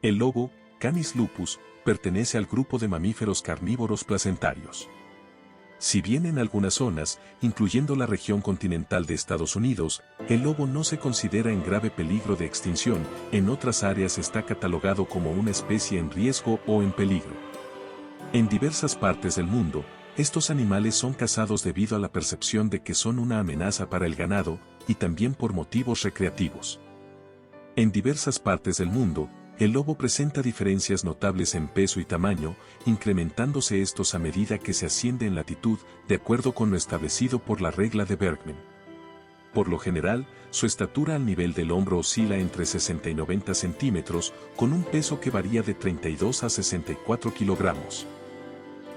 El lobo, Canis lupus, pertenece al grupo de mamíferos carnívoros placentarios. Si bien en algunas zonas, incluyendo la región continental de Estados Unidos, el lobo no se considera en grave peligro de extinción, en otras áreas está catalogado como una especie en riesgo o en peligro. En diversas partes del mundo, estos animales son cazados debido a la percepción de que son una amenaza para el ganado, y también por motivos recreativos. En diversas partes del mundo, el lobo presenta diferencias notables en peso y tamaño, incrementándose estos a medida que se asciende en latitud, de acuerdo con lo establecido por la regla de Bergman. Por lo general, su estatura al nivel del hombro oscila entre 60 y 90 centímetros, con un peso que varía de 32 a 64 kilogramos.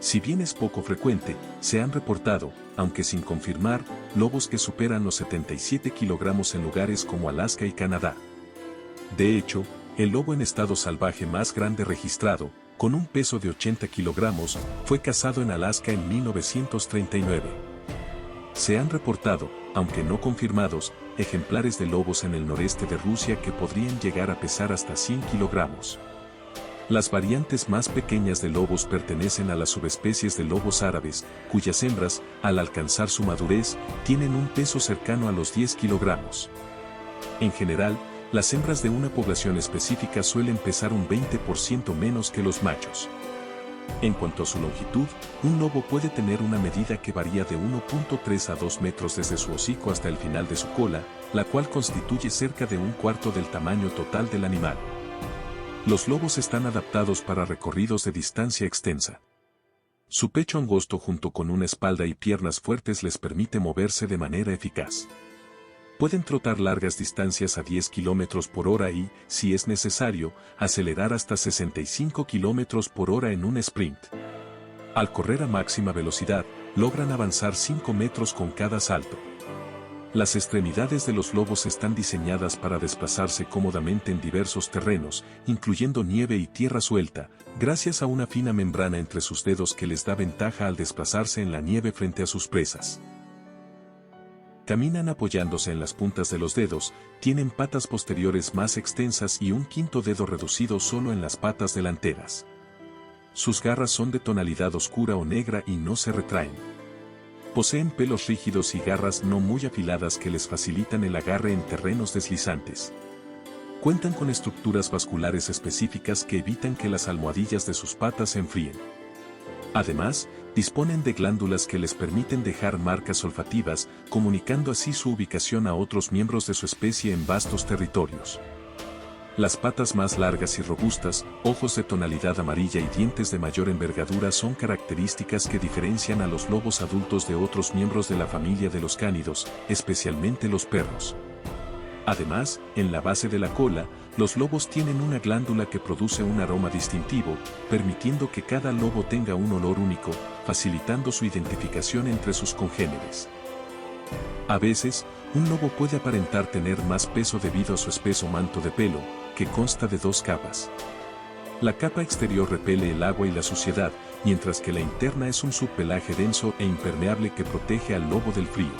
Si bien es poco frecuente, se han reportado, aunque sin confirmar, lobos que superan los 77 kilogramos en lugares como Alaska y Canadá. De hecho, el lobo en estado salvaje más grande registrado, con un peso de 80 kilogramos, fue cazado en Alaska en 1939. Se han reportado, aunque no confirmados, ejemplares de lobos en el noreste de Rusia que podrían llegar a pesar hasta 100 kilogramos. Las variantes más pequeñas de lobos pertenecen a las subespecies de lobos árabes, cuyas hembras, al alcanzar su madurez, tienen un peso cercano a los 10 kilogramos. En general, las hembras de una población específica suelen pesar un 20% menos que los machos. En cuanto a su longitud, un lobo puede tener una medida que varía de 1.3 a 2 metros desde su hocico hasta el final de su cola, la cual constituye cerca de un cuarto del tamaño total del animal. Los lobos están adaptados para recorridos de distancia extensa. Su pecho angosto junto con una espalda y piernas fuertes les permite moverse de manera eficaz. Pueden trotar largas distancias a 10 km por hora y, si es necesario, acelerar hasta 65 km por hora en un sprint. Al correr a máxima velocidad, logran avanzar 5 metros con cada salto. Las extremidades de los lobos están diseñadas para desplazarse cómodamente en diversos terrenos, incluyendo nieve y tierra suelta, gracias a una fina membrana entre sus dedos que les da ventaja al desplazarse en la nieve frente a sus presas. Caminan apoyándose en las puntas de los dedos, tienen patas posteriores más extensas y un quinto dedo reducido solo en las patas delanteras. Sus garras son de tonalidad oscura o negra y no se retraen. Poseen pelos rígidos y garras no muy afiladas que les facilitan el agarre en terrenos deslizantes. Cuentan con estructuras vasculares específicas que evitan que las almohadillas de sus patas se enfríen. Además, disponen de glándulas que les permiten dejar marcas olfativas, comunicando así su ubicación a otros miembros de su especie en vastos territorios. Las patas más largas y robustas, ojos de tonalidad amarilla y dientes de mayor envergadura son características que diferencian a los lobos adultos de otros miembros de la familia de los cánidos, especialmente los perros. Además, en la base de la cola, los lobos tienen una glándula que produce un aroma distintivo, permitiendo que cada lobo tenga un olor único, facilitando su identificación entre sus congéneres. A veces, un lobo puede aparentar tener más peso debido a su espeso manto de pelo, que consta de 2 capas. La capa exterior repele el agua y la suciedad, mientras que la interna es un subpelaje denso e impermeable que protege al lobo del frío.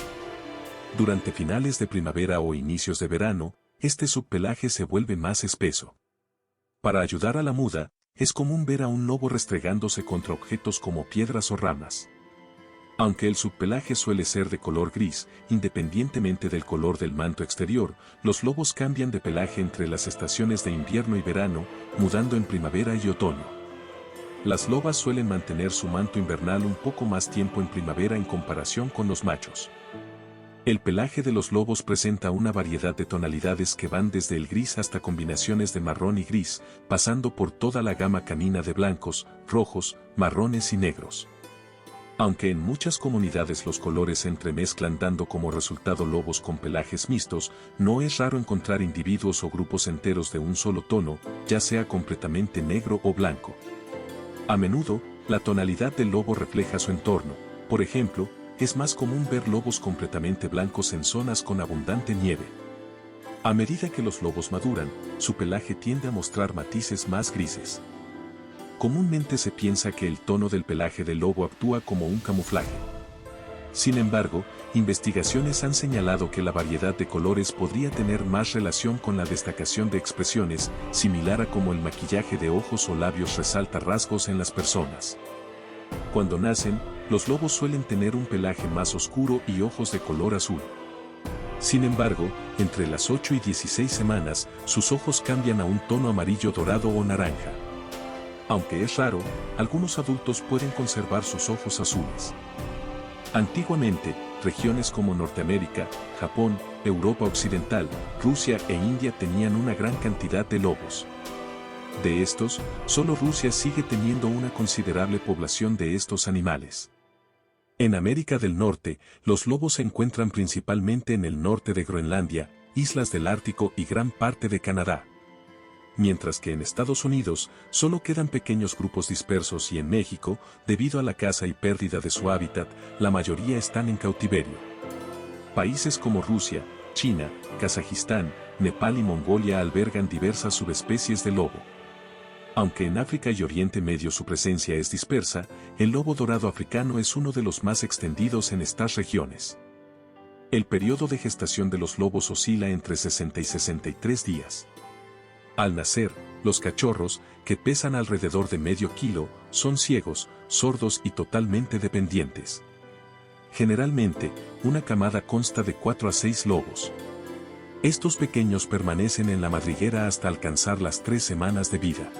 Durante finales de primavera o inicios de verano, este subpelaje se vuelve más espeso. Para ayudar a la muda, es común ver a un lobo restregándose contra objetos como piedras o ramas. Aunque el subpelaje suele ser de color gris, independientemente del color del manto exterior, los lobos cambian de pelaje entre las estaciones de invierno y verano, mudando en primavera y otoño. Las lobas suelen mantener su manto invernal un poco más tiempo en primavera en comparación con los machos. El pelaje de los lobos presenta una variedad de tonalidades que van desde el gris hasta combinaciones de marrón y gris, pasando por toda la gama canina de blancos, rojos, marrones y negros. Aunque en muchas comunidades los colores se entremezclan dando como resultado lobos con pelajes mixtos, no es raro encontrar individuos o grupos enteros de un solo tono, ya sea completamente negro o blanco. A menudo, la tonalidad del lobo refleja su entorno. Por ejemplo, es más común ver lobos completamente blancos en zonas con abundante nieve. A medida que los lobos maduran, su pelaje tiende a mostrar matices más grises. Comúnmente se piensa que el tono del pelaje del lobo actúa como un camuflaje. Sin embargo, investigaciones han señalado que la variedad de colores podría tener más relación con la destacación de expresiones, similar a como el maquillaje de ojos o labios resalta rasgos en las personas. Cuando nacen, los lobos suelen tener un pelaje más oscuro y ojos de color azul. Sin embargo, entre las 8 y 16 semanas, sus ojos cambian a un tono amarillo dorado o naranja. Aunque es raro, algunos adultos pueden conservar sus ojos azules. Antiguamente, regiones como Norteamérica, Japón, Europa Occidental, Rusia e India tenían una gran cantidad de lobos. De estos, solo Rusia sigue teniendo una considerable población de estos animales. En América del Norte, los lobos se encuentran principalmente en el norte de Groenlandia, islas del Ártico y gran parte de Canadá. Mientras que en Estados Unidos, solo quedan pequeños grupos dispersos y en México, debido a la caza y pérdida de su hábitat, la mayoría están en cautiverio. Países como Rusia, China, Kazajistán, Nepal y Mongolia albergan diversas subespecies de lobo. Aunque en África y Oriente Medio su presencia es dispersa, el lobo dorado africano es uno de los más extendidos en estas regiones. El periodo de gestación de los lobos oscila entre 60 y 63 días. Al nacer, los cachorros, que pesan alrededor de medio kilo, son ciegos, sordos y totalmente dependientes. Generalmente, una camada consta de 4 a 6 lobos. Estos pequeños permanecen en la madriguera hasta alcanzar las 3 semanas de vida.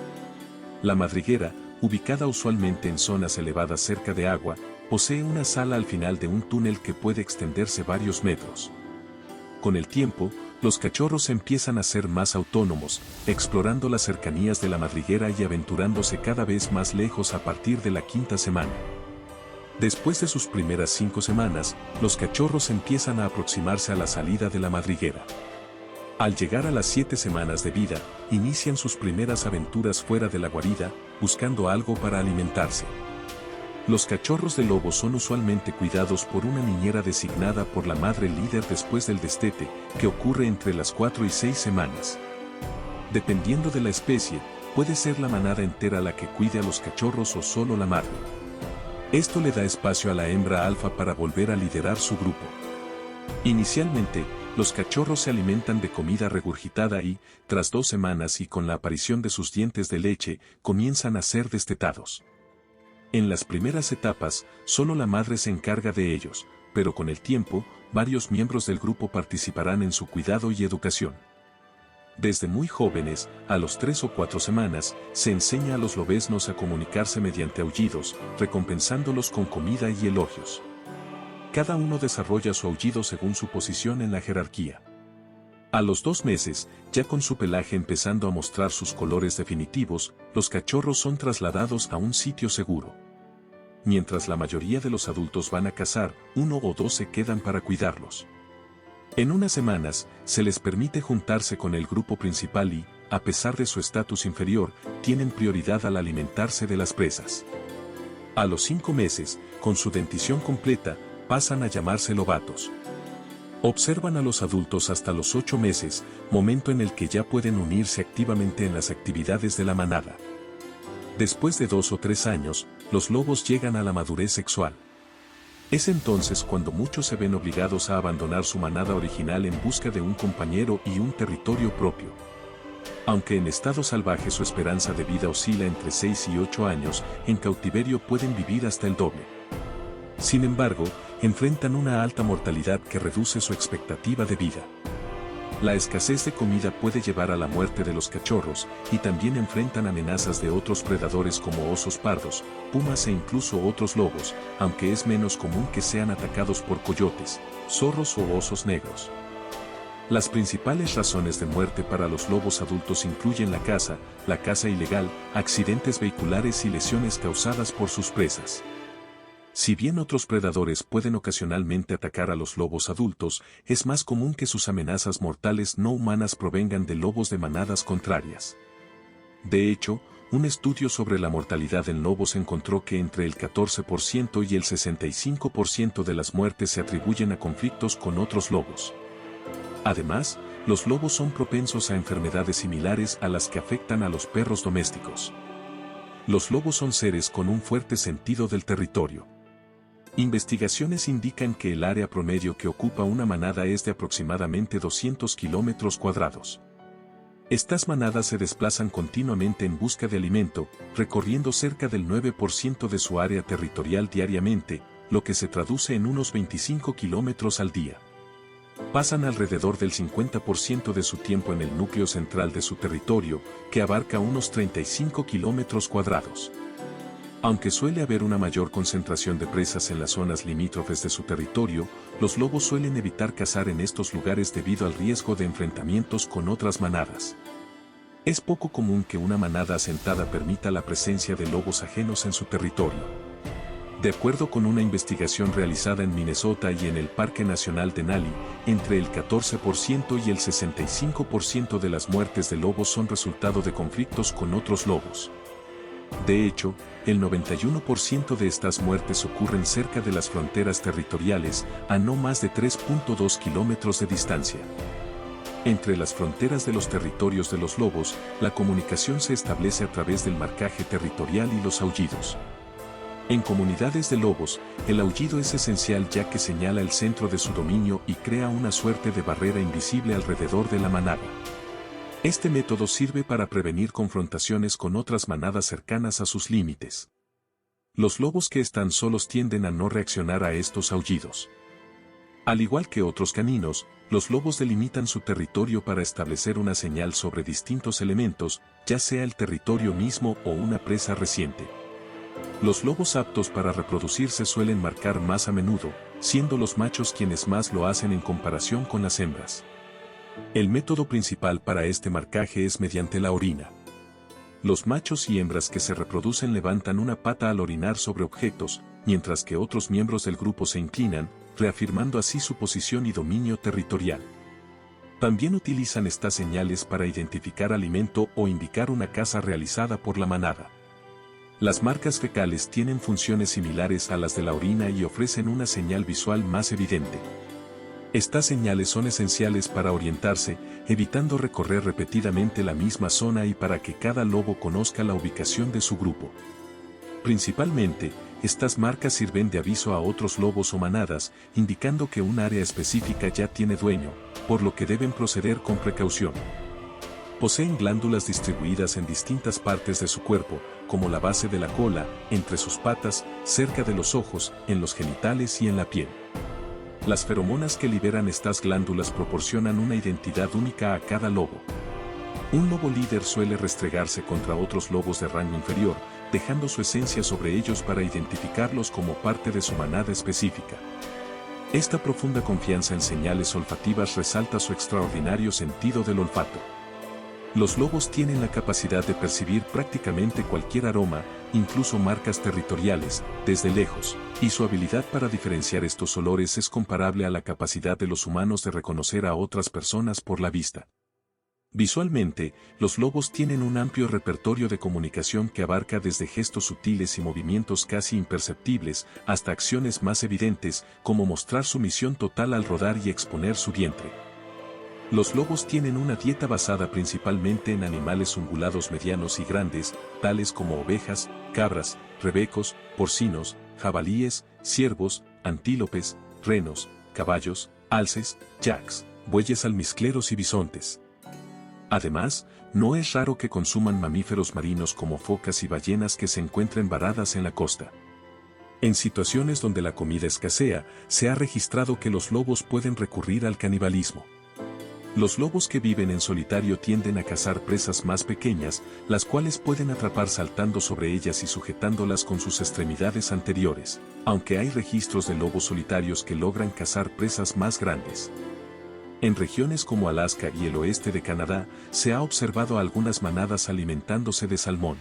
La madriguera, ubicada usualmente en zonas elevadas cerca de agua, posee una sala al final de un túnel que puede extenderse varios metros. Con el tiempo, los cachorros empiezan a ser más autónomos, explorando las cercanías de la madriguera y aventurándose cada vez más lejos a partir de la 5ª semana. Después de sus primeras 5 semanas, los cachorros empiezan a aproximarse a la salida de la madriguera. Al llegar a las 7 semanas de vida, inician sus primeras aventuras fuera de la guarida, buscando algo para alimentarse. Los cachorros de lobo son usualmente cuidados por una niñera designada por la madre líder después del destete, que ocurre entre las 4 y 6 semanas. Dependiendo de la especie, puede ser la manada entera la que cuide a los cachorros o solo la madre. Esto le da espacio a la hembra alfa para volver a liderar su grupo. Inicialmente, los cachorros se alimentan de comida regurgitada y, tras 2 semanas y con la aparición de sus dientes de leche, comienzan a ser destetados. En las primeras etapas, solo la madre se encarga de ellos, pero con el tiempo, varios miembros del grupo participarán en su cuidado y educación. Desde muy jóvenes, a los 3 o 4 semanas, se enseña a los lobeznos a comunicarse mediante aullidos, recompensándolos con comida y elogios. Cada uno desarrolla su aullido según su posición en la jerarquía. A los 2 meses, ya con su pelaje empezando a mostrar sus colores definitivos, los cachorros son trasladados a un sitio seguro. Mientras la mayoría de los adultos van a cazar, 1 o 2 se quedan para cuidarlos. En unas semanas, se les permite juntarse con el grupo principal y, a pesar de su estatus inferior, tienen prioridad al alimentarse de las presas. A los 5 meses, con su dentición completa, pasan a llamarse lobatos. Observan a los adultos hasta los 8 meses, momento en el que ya pueden unirse activamente en las actividades de la manada. Después de 2 o 3 años, los lobos llegan a la madurez sexual. Es entonces cuando muchos se ven obligados a abandonar su manada original en busca de un compañero y un territorio propio. Aunque en estado salvaje su esperanza de vida oscila entre 6 y 8 años, en cautiverio pueden vivir hasta el doble. Sin embargo, enfrentan una alta mortalidad que reduce su expectativa de vida. La escasez de comida puede llevar a la muerte de los cachorros, y también enfrentan amenazas de otros predadores como osos pardos, pumas e incluso otros lobos, aunque es menos común que sean atacados por coyotes, zorros o osos negros. Las principales razones de muerte para los lobos adultos incluyen la caza ilegal, accidentes vehiculares y lesiones causadas por sus presas. Si bien otros predadores pueden ocasionalmente atacar a los lobos adultos, es más común que sus amenazas mortales no humanas provengan de lobos de manadas contrarias. De hecho, un estudio sobre la mortalidad en lobos encontró que entre el 14% y el 65% de las muertes se atribuyen a conflictos con otros lobos. Además, los lobos son propensos a enfermedades similares a las que afectan a los perros domésticos. Los lobos son seres con un fuerte sentido del territorio. Investigaciones indican que el área promedio que ocupa una manada es de aproximadamente 200 kilómetros cuadrados. Estas manadas se desplazan continuamente en busca de alimento, recorriendo cerca del 9% de su área territorial diariamente, lo que se traduce en unos 25 kilómetros al día. Pasan alrededor del 50% de su tiempo en el núcleo central de su territorio, que abarca unos 35 kilómetros cuadrados. Aunque suele haber una mayor concentración de presas en las zonas limítrofes de su territorio, los lobos suelen evitar cazar en estos lugares debido al riesgo de enfrentamientos con otras manadas. Es poco común que una manada asentada permita la presencia de lobos ajenos en su territorio. De acuerdo con una investigación realizada en Minnesota y en el Parque Nacional Denali, entre el 14% y el 65% de las muertes de lobos son resultado de conflictos con otros lobos. De hecho, el 91% de estas muertes ocurren cerca de las fronteras territoriales, a no más de 3.2 kilómetros de distancia. Entre las fronteras de los territorios de los lobos, la comunicación se establece a través del marcaje territorial y los aullidos. En comunidades de lobos, el aullido es esencial ya que señala el centro de su dominio y crea una suerte de barrera invisible alrededor de la manada. Este método sirve para prevenir confrontaciones con otras manadas cercanas a sus límites. Los lobos que están solos tienden a no reaccionar a estos aullidos. Al igual que otros caninos, los lobos delimitan su territorio para establecer una señal sobre distintos elementos, ya sea el territorio mismo o una presa reciente. Los lobos aptos para reproducirse suelen marcar más a menudo, siendo los machos quienes más lo hacen en comparación con las hembras. El método principal para este marcaje es mediante la orina. Los machos y hembras que se reproducen levantan una pata al orinar sobre objetos, mientras que otros miembros del grupo se inclinan, reafirmando así su posición y dominio territorial. También utilizan estas señales para identificar alimento o indicar una caza realizada por la manada. Las marcas fecales tienen funciones similares a las de la orina y ofrecen una señal visual más evidente. Estas señales son esenciales para orientarse, evitando recorrer repetidamente la misma zona y para que cada lobo conozca la ubicación de su grupo. Principalmente, estas marcas sirven de aviso a otros lobos o manadas, indicando que un área específica ya tiene dueño, por lo que deben proceder con precaución. Poseen glándulas distribuidas en distintas partes de su cuerpo, como la base de la cola, entre sus patas, cerca de los ojos, en los genitales y en la piel. Las feromonas que liberan estas glándulas proporcionan una identidad única a cada lobo. Un lobo líder suele restregarse contra otros lobos de rango inferior, dejando su esencia sobre ellos para identificarlos como parte de su manada específica. Esta profunda confianza en señales olfativas resalta su extraordinario sentido del olfato. Los lobos tienen la capacidad de percibir prácticamente cualquier aroma, incluso marcas territoriales, desde lejos, y su habilidad para diferenciar estos olores es comparable a la capacidad de los humanos de reconocer a otras personas por la vista. Visualmente, los lobos tienen un amplio repertorio de comunicación que abarca desde gestos sutiles y movimientos casi imperceptibles, hasta acciones más evidentes, como mostrar sumisión total al rodar y exponer su vientre. Los lobos tienen una dieta basada principalmente en animales ungulados medianos y grandes, tales como ovejas, cabras, rebecos, porcinos, jabalíes, ciervos, antílopes, renos, caballos, alces, yaks, bueyes almizcleros y bisontes. Además, no es raro que consuman mamíferos marinos como focas y ballenas que se encuentren varadas en la costa. En situaciones donde la comida escasea, se ha registrado que los lobos pueden recurrir al canibalismo. Los lobos que viven en solitario tienden a cazar presas más pequeñas, las cuales pueden atrapar saltando sobre ellas y sujetándolas con sus extremidades anteriores, aunque hay registros de lobos solitarios que logran cazar presas más grandes. En regiones como Alaska y el oeste de Canadá, se ha observado a algunas manadas alimentándose de salmón.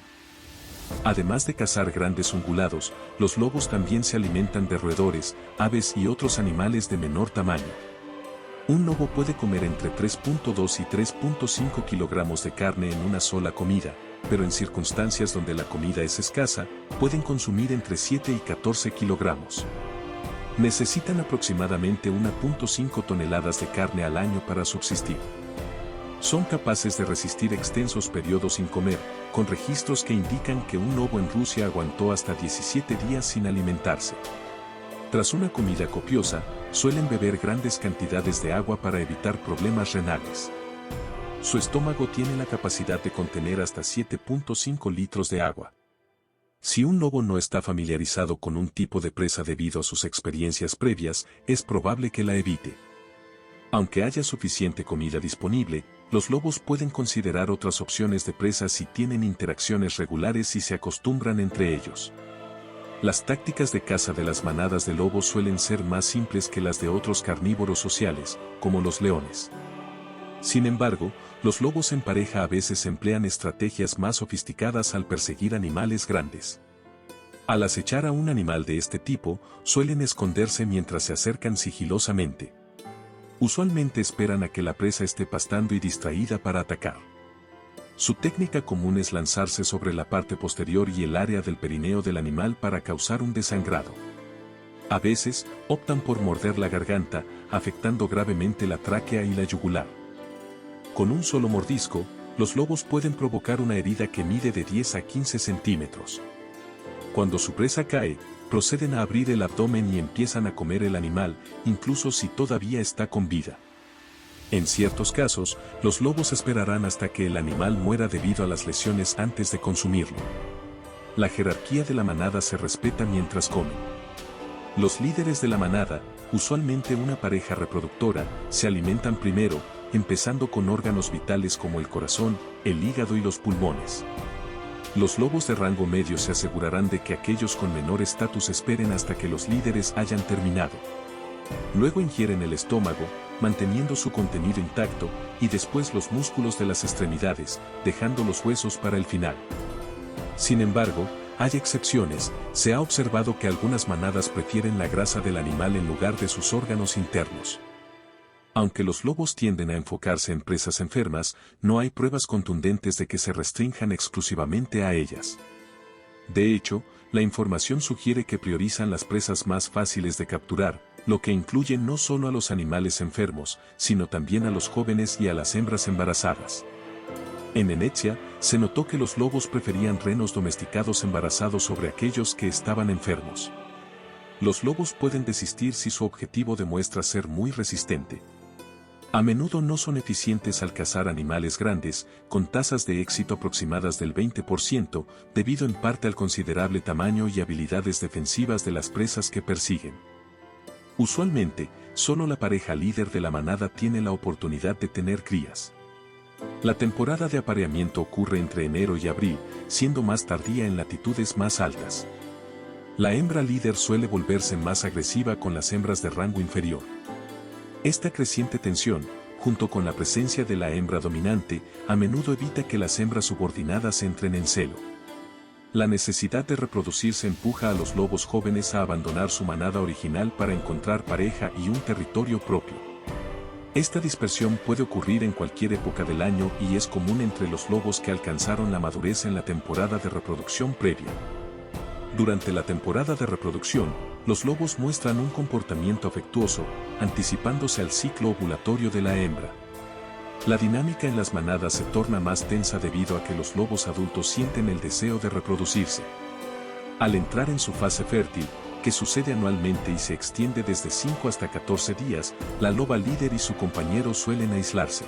Además de cazar grandes ungulados, los lobos también se alimentan de roedores, aves y otros animales de menor tamaño. Un lobo puede comer entre 3.2 y 3.5 kilogramos de carne en una sola comida, pero en circunstancias donde la comida es escasa, pueden consumir entre 7 y 14 kilogramos. Necesitan aproximadamente 1.5 toneladas de carne al año para subsistir. Son capaces de resistir extensos periodos sin comer, con registros que indican que un lobo en Rusia aguantó hasta 17 días sin alimentarse. Tras una comida copiosa, suelen beber grandes cantidades de agua para evitar problemas renales. Su estómago tiene la capacidad de contener hasta 7.5 litros de agua. Si un lobo no está familiarizado con un tipo de presa debido a sus experiencias previas, es probable que la evite. Aunque haya suficiente comida disponible, los lobos pueden considerar otras opciones de presa si tienen interacciones regulares y se acostumbran entre ellos. Las tácticas de caza de las manadas de lobos suelen ser más simples que las de otros carnívoros sociales, como los leones. Sin embargo, los lobos en pareja a veces emplean estrategias más sofisticadas al perseguir animales grandes. Al acechar a un animal de este tipo, suelen esconderse mientras se acercan sigilosamente. Usualmente esperan a que la presa esté pastando y distraída para atacar. Su técnica común es lanzarse sobre la parte posterior y el área del perineo del animal para causar un desangrado. A veces, optan por morder la garganta, afectando gravemente la tráquea y la yugular. Con un solo mordisco, los lobos pueden provocar una herida que mide de 10 a 15 centímetros. Cuando su presa cae, proceden a abrir el abdomen y empiezan a comer el animal, incluso si todavía está con vida. En ciertos casos, los lobos esperarán hasta que el animal muera debido a las lesiones antes de consumirlo. La jerarquía de la manada se respeta mientras comen. Los líderes de la manada, usualmente una pareja reproductora, se alimentan primero, empezando con órganos vitales como el corazón, el hígado y los pulmones. Los lobos de rango medio se asegurarán de que aquellos con menor estatus esperen hasta que los líderes hayan terminado. Luego ingieren el estómago, manteniendo su contenido intacto, y después los músculos de las extremidades, dejando los huesos para el final. Sin embargo, hay excepciones, se ha observado que algunas manadas prefieren la grasa del animal en lugar de sus órganos internos. Aunque los lobos tienden a enfocarse en presas enfermas, no hay pruebas contundentes de que se restrinjan exclusivamente a ellas. De hecho, la información sugiere que priorizan las presas más fáciles de capturar, lo que incluye no solo a los animales enfermos, sino también a los jóvenes y a las hembras embarazadas. En Venecia, se notó que los lobos preferían renos domesticados embarazados sobre aquellos que estaban enfermos. Los lobos pueden desistir si su objetivo demuestra ser muy resistente. A menudo no son eficientes al cazar animales grandes, con tasas de éxito aproximadas del 20%, debido en parte al considerable tamaño y habilidades defensivas de las presas que persiguen. Usualmente, solo la pareja líder de la manada tiene la oportunidad de tener crías. La temporada de apareamiento ocurre entre enero y abril, siendo más tardía en latitudes más altas. La hembra líder suele volverse más agresiva con las hembras de rango inferior. Esta creciente tensión, junto con la presencia de la hembra dominante, a menudo evita que las hembras subordinadas entren en celo. La necesidad de reproducirse empuja a los lobos jóvenes a abandonar su manada original para encontrar pareja y un territorio propio. Esta dispersión puede ocurrir en cualquier época del año y es común entre los lobos que alcanzaron la madurez en la temporada de reproducción previa. Durante la temporada de reproducción, los lobos muestran un comportamiento afectuoso, anticipándose al ciclo ovulatorio de la hembra. La dinámica en las manadas se torna más tensa debido a que los lobos adultos sienten el deseo de reproducirse. Al entrar en su fase fértil, que sucede anualmente y se extiende desde 5 hasta 14 días, la loba líder y su compañero suelen aislarse.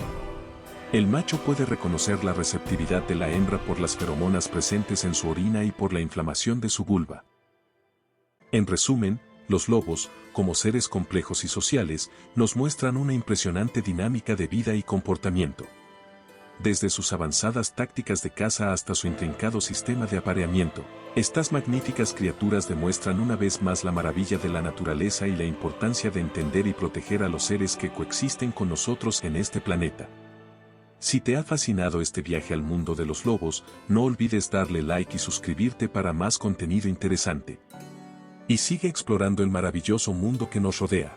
El macho puede reconocer la receptividad de la hembra por las feromonas presentes en su orina y por la inflamación de su vulva. En resumen, los lobos, como seres complejos y sociales, nos muestran una impresionante dinámica de vida y comportamiento. Desde sus avanzadas tácticas de caza hasta su intrincado sistema de apareamiento, estas magníficas criaturas demuestran una vez más la maravilla de la naturaleza y la importancia de entender y proteger a los seres que coexisten con nosotros en este planeta. Si te ha fascinado este viaje al mundo de los lobos, no olvides darle like y suscribirte para más contenido interesante. Y sigue explorando el maravilloso mundo que nos rodea.